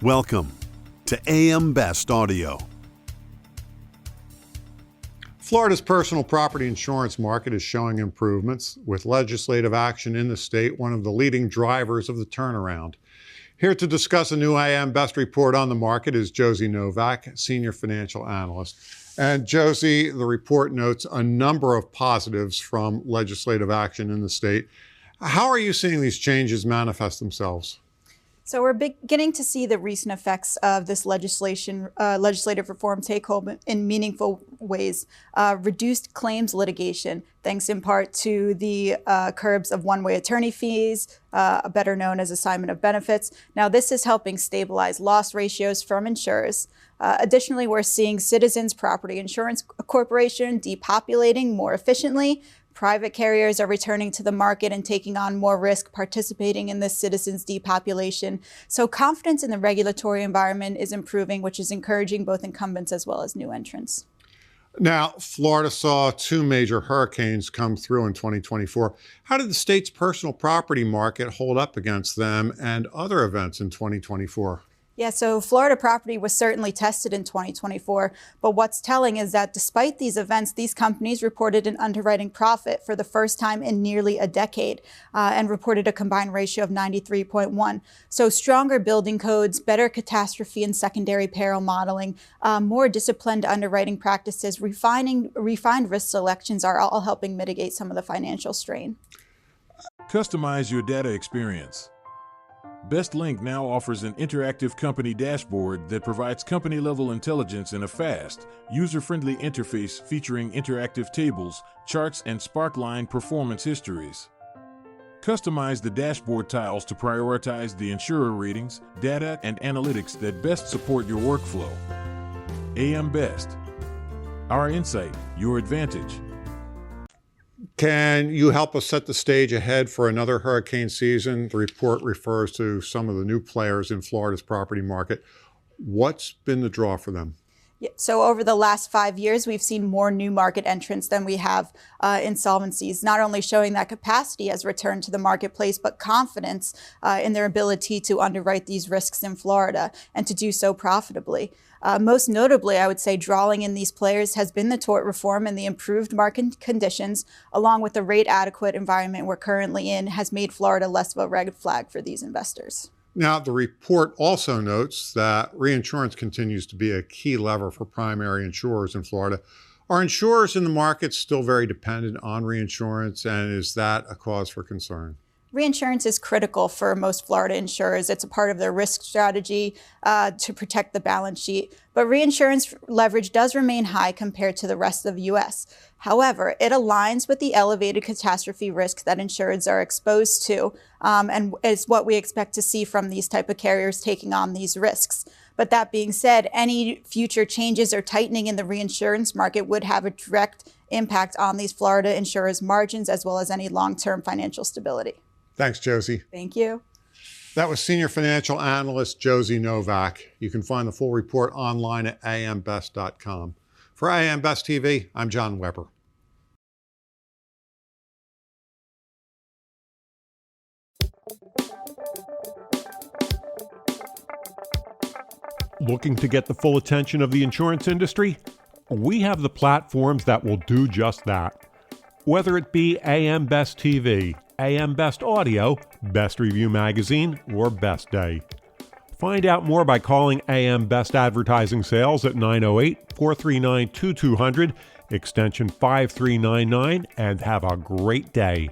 Welcome to AM Best Audio. Florida's personal property insurance market is showing improvements, with legislative action in the state one of the leading drivers of the turnaround. Here to discuss a new AM Best report on the market is Josie Novak, Senior Financial Analyst. And Josie, the report notes a number of positives from legislative action in the state. How are you seeing these changes manifest themselves? So we're beginning to see the recent effects of this legislative reform take hold in meaningful ways. Reduced claims litigation, thanks in part to the curbs of one-way attorney fees, better known as assignment of benefits. Now, this is helping stabilize loss ratios from insurers. Additionally, we're seeing Citizens Property Insurance Corporation depopulating more efficiently. Private carriers are returning to the market and taking on more risk, participating in this citizens depopulation. So confidence in the regulatory environment is improving, which is encouraging both incumbents as well as new entrants. Now, Florida saw two major hurricanes come through in 2024. How did the state's personal property market hold up against them and other events in 2024? Yeah, so Florida property was certainly tested in 2024, but what's telling is that despite these events, these companies reported an underwriting profit for the first time in nearly a decade and reported a combined ratio of 93.1. So stronger building codes, better catastrophe and secondary peril modeling, more disciplined underwriting practices, refined risk selections are all helping mitigate some of the financial strain. Customize your data experience. BestLink now offers an interactive company dashboard that provides company-level intelligence in a fast, user-friendly interface featuring interactive tables, charts, and Sparkline performance histories. Customize the dashboard tiles to prioritize the insurer ratings, data, and analytics that best support your workflow. AM Best. Our insight, your advantage. Can you help us set the stage ahead for another hurricane season? The report refers to some of the new players in Florida's property market. What's been the draw for them? Yeah, so over the last 5 years, we've seen more new market entrants than we have insolvencies, not only showing that capacity has returned to the marketplace, but confidence in their ability to underwrite these risks in Florida and to do so profitably. Most notably, I would say drawing in these players has been the tort reform, and the improved market conditions, along with the rate adequate environment we're currently in, has made Florida less of a red flag for these investors. Now, the report also notes that reinsurance continues to be a key lever for primary insurers in Florida. Are insurers in the market still very dependent on reinsurance, and is that a cause for concern? Reinsurance is critical for most Florida insurers. It's a part of their risk strategy to protect the balance sheet. But reinsurance leverage does remain high compared to the rest of the U.S. However, it aligns with the elevated catastrophe risks that insureds are exposed to, and is what we expect to see from these type of carriers taking on these risks. But that being said, any future changes or tightening in the reinsurance market would have a direct impact on these Florida insurers' margins as well as any long-term financial stability. Thanks, Josie. Thank you. That was Senior Financial Analyst Josie Novak. You can find the full report online at ambest.com. For AM Best TV, I'm John Weber. Looking to get the full attention of the insurance industry? We have the platforms that will do just that. Whether it be AM Best TV, AM Best Audio, Best Review Magazine, or Best Day. Find out more by calling AM Best Advertising Sales at 908-439-2200, extension 5399, and have a great day.